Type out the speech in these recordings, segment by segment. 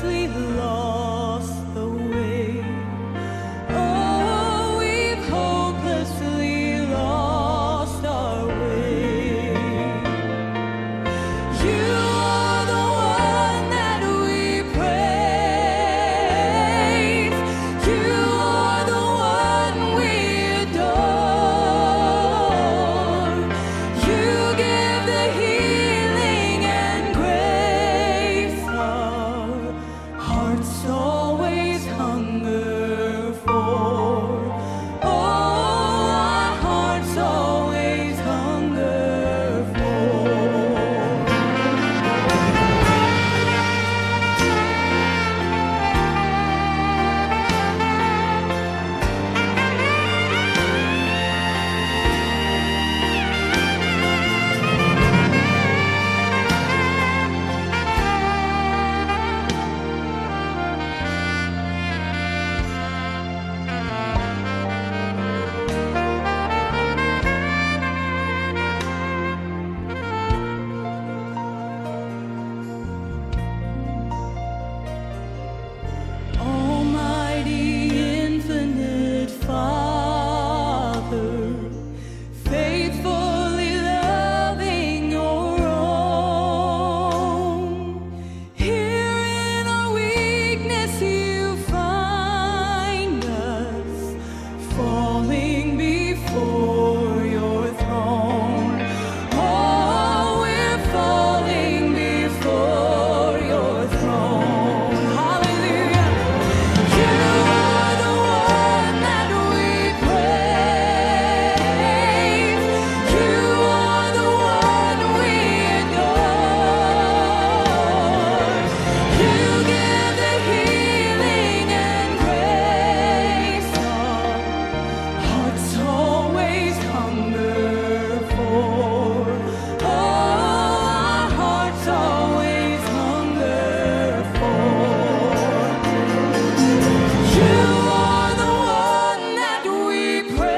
hopelessly lost the way. Oh, we've hopelessly lost our way. You are the one that we praise. You are the one we adore. You give the healing and grace our hearts always hunger for. Oh, our hearts always hunger for. Almighty, infinite Father, faithfully loving your own. Here in our weakness you find us, falling before your throne. Oh, we're falling before your throne. Hallelujah. You are the one that we praise. You are the one we adore. You give the healing and grace our hearts always hunger for. Oh, our hearts always hunger for. You are the one that we praise.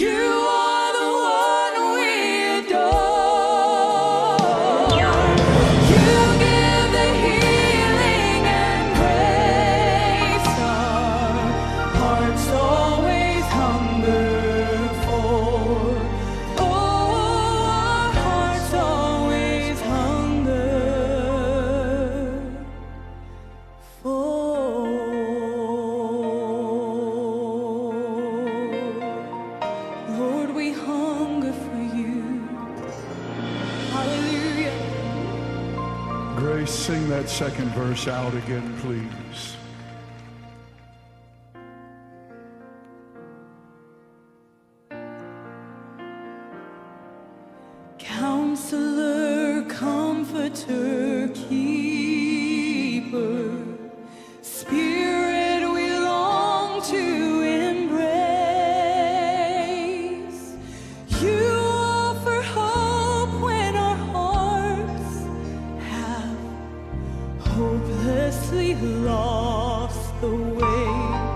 You are the one we adore. You give the healing and grace our hearts always hunger for. Oh, our hearts always hunger for. Lord, we hunger for you. Hallelujah. Grace, sing that second verse out again, please. Counselor, Comforter, Keeper, Spirit we long to embrace. You offer hope when our hearts have hopelessly lost the way.